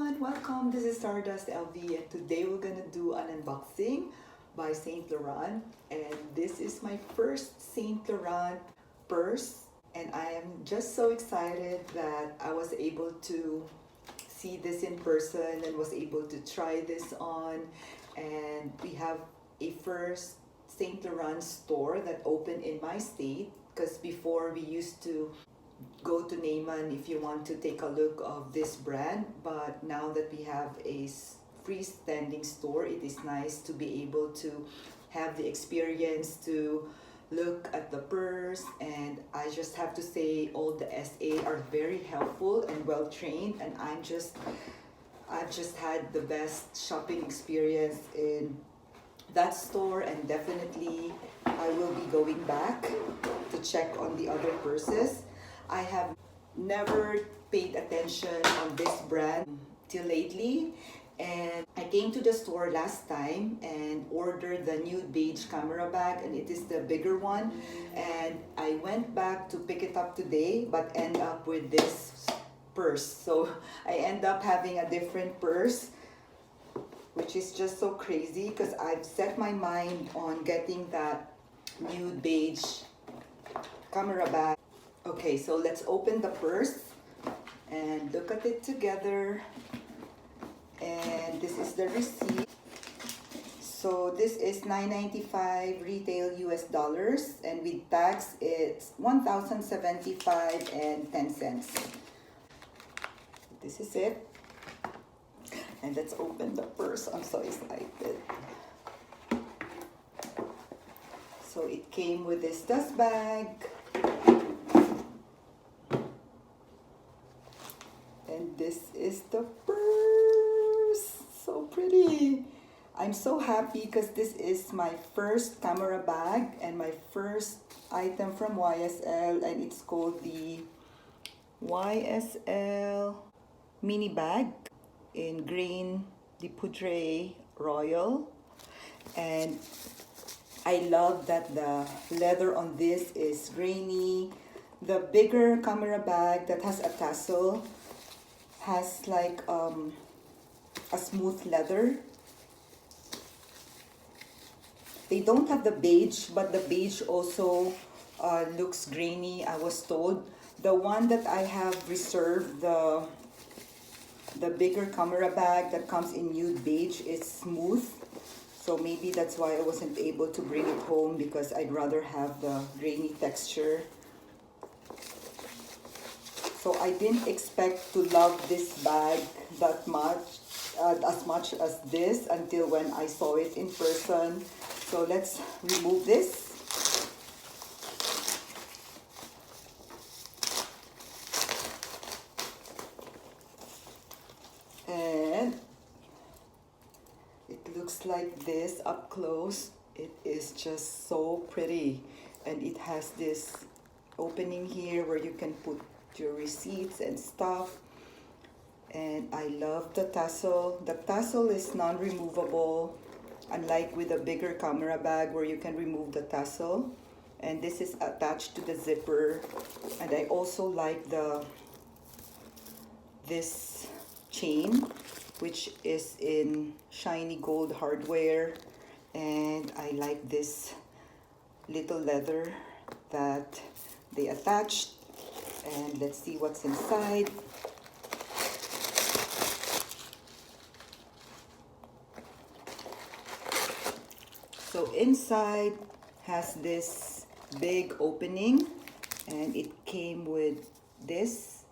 everyone, welcome. This is Stardust LV and today we're gonna do an unboxing by Saint Laurent, and this is my first Saint Laurent purse, and I am just so excited that I was able to see this in person and was able to try this on. And we have a first Saint Laurent store that opened in my state, because before we used to go to Neiman if you want to take a look of this brand, but now that we have a freestanding store, it is nice to be able to have the experience to look at the purse. And I just have to say, all the SA are very helpful and well trained, and I've just had the best shopping experience in that store, and definitely I will be going back to check on the other purses. I have never paid attention on this brand till lately, and I came to the store last time and ordered the nude beige camera bag, and it is the bigger one, and I went back to pick it up today but end up with this purse. So I end up having a different purse, which is just so crazy because I've set my mind on getting that nude beige camera bag. Okay, so let's open the purse and look at it together. And this is the receipt. So this is $9.95 retail US dollars, and with tax it's $1,075.10. This is it. And let's open the purse. I'm so excited. So it came with this dust bag. And this is the purse. So pretty. I'm so happy because this is my first camera bag and my first item from YSL, and it's called the YSL mini bag in green de poudre royal. And I love that the leather on this is grainy. The bigger camera bag that has a tassel has like a smooth leather. They don't have the beige, but the beige also looks grainy, I was told. The one that I have reserved, the bigger camera bag that comes in nude beige, is smooth. So maybe that's why I wasn't able to bring it home, because I'd rather have the grainy texture. So I didn't expect to love this bag that much, as much as this, until when I saw it in person. So let's remove this. And it looks like this up close. It is just so pretty, and it has this opening here where you can put your receipts and stuff. And I love the tassel. The tassel is non-removable, unlike with a bigger camera bag where you can remove the tassel. And this is attached to the zipper. And I also like this chain, which is in shiny gold hardware. And I like this little leather that they attached. And let's see what's inside. So inside has this big opening, and it came with this.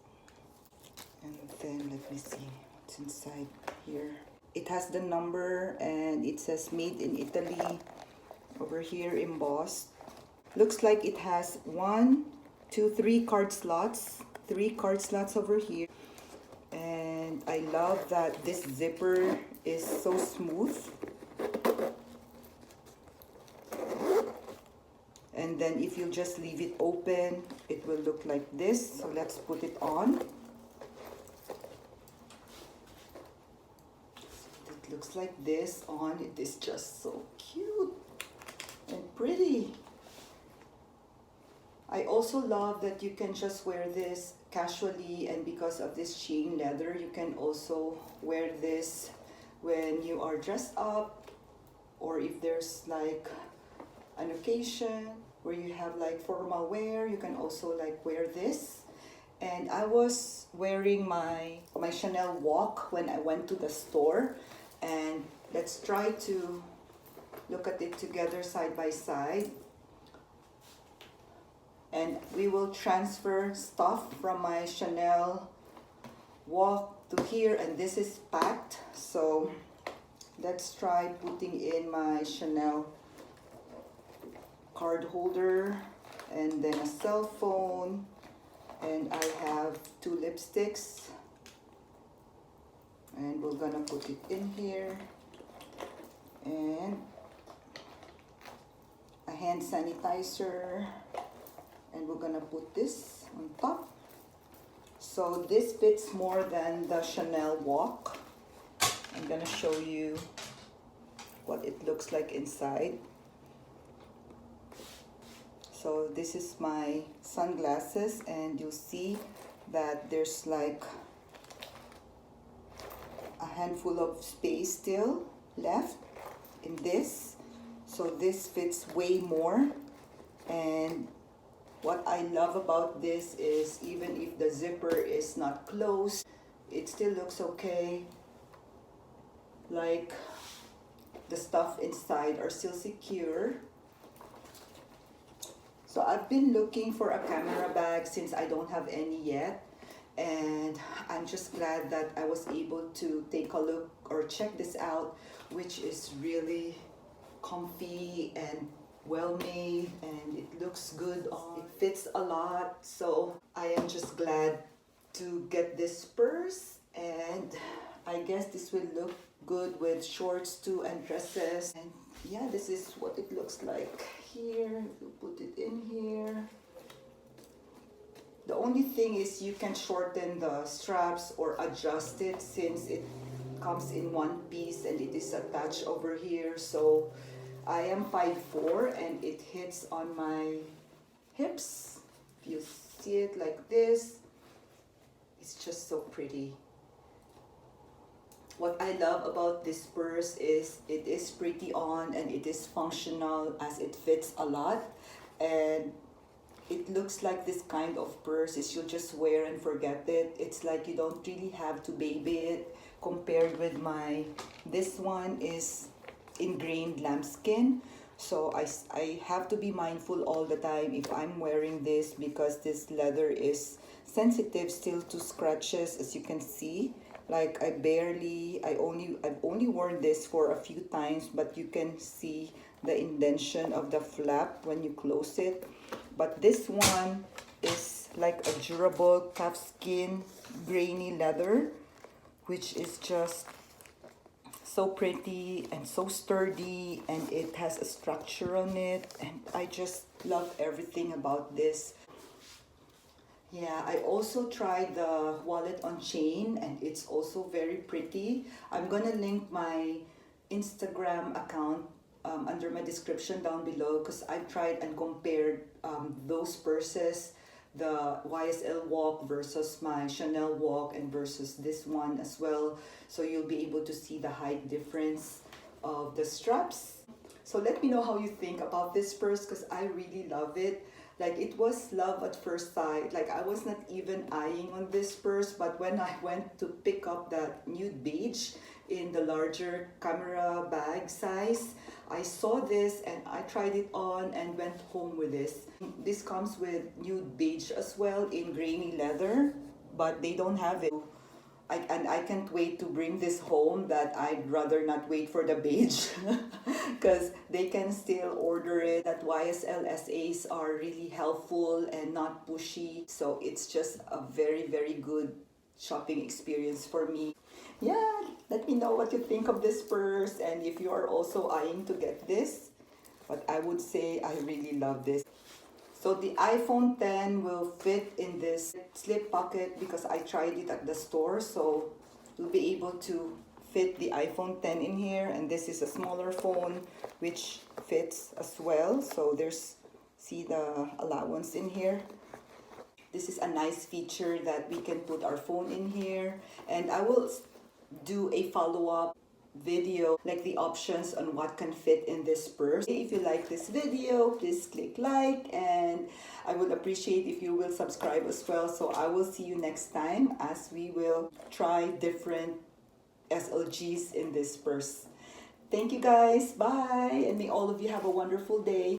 And then let me see what's inside here. It has the number, and it says made in Italy over here embossed. Looks like it has 1, 2, 3 card slots. 3 card slots over here. And I love that this zipper is so smooth. And then if you just leave it open, it will look like this. So let's put it on. It looks like this on. It is just so cute and pretty. I also love that you can just wear this casually, and because of this chain leather, you can also wear this when you are dressed up, or if there's like an occasion where you have like formal wear, you can also like wear this. And I was wearing my Chanel walk when I went to the store, and let's try to look at it together side by side. And we will transfer stuff from my Chanel walk to here, and this is packed. So let's try putting in my Chanel card holder, and then a cell phone, and I have 2 lipsticks, and we're gonna put it in here, and a hand sanitizer, and we're gonna put this on top. So this fits more than the Chanel walk. I'm gonna show you what it looks like inside. So this is my sunglasses, and you'll see that there's like a handful of space still left in this. So this fits way more, and what I love about this is even if the zipper is not closed, it still looks okay. Like the stuff inside are still secure. So I've been looking for a camera bag since I don't have any yet, and I'm just glad that I was able to take a look or check this out, which is really comfy and well made, and it looks good on. It fits a lot, so I am just glad to get this purse, and I guess this will look good with shorts too and dresses. And yeah, this is what it looks like here. You put it in here. The only thing is you can shorten the straps or adjust it since it comes in one piece and it is attached over here. So I am 5'4" and it hits on my hips. If you see it like this, it's just so pretty. What I love about this purse is it is pretty on and it is functional as it fits a lot, and it looks like this kind of purse is you'll just wear and forget it. It's like you don't really have to baby it compared with this one is ingrained lambskin. So I have to be mindful all the time if I'm wearing this, because this leather is sensitive still to scratches, as you can see. Like I've only worn this for a few times, but you can see the indentation of the flap when you close it. But this one is like a durable calfskin grainy leather, which is just so pretty and so sturdy, and it has a structure on it, and I just love everything about this. Yeah, I also tried the wallet on chain, and it's also very pretty. I'm gonna link my Instagram account under my description down below, because I tried and compared those purses, the YSL walk versus my Chanel walk, and versus this one as well. So you'll be able to see the height difference of the straps. So let me know how you think about this purse, because I really love it. Like, it was love at first sight. Like, I was not even eyeing on this purse, but when I went to pick up that nude beige in the larger camera bag size, I saw this and I tried it on and went home with this. This comes with nude beige as well in grainy leather, but they don't have it. And I can't wait to bring this home, that I'd rather not wait for the beige because they can still order it. That YSL SAs are really helpful and not pushy. So it's just a very, very good shopping experience for me. Yeah, let me know what you think of this purse and if you are also eyeing to get this. But I would say I really love this. So the iPhone 10 will fit in this slip pocket because I tried it at the store. So you'll be able to fit the iPhone 10 in here. And this is a smaller phone which fits as well. So see the allowance in here. This is a nice feature that we can put our phone in here, and I will do a follow-up video like the options on what can fit in this purse. If you like this video, please click like, and I would appreciate if you will subscribe as well. So I will see you next time as we will try different SLGs in this purse. Thank you guys, bye, and may all of you have a wonderful day.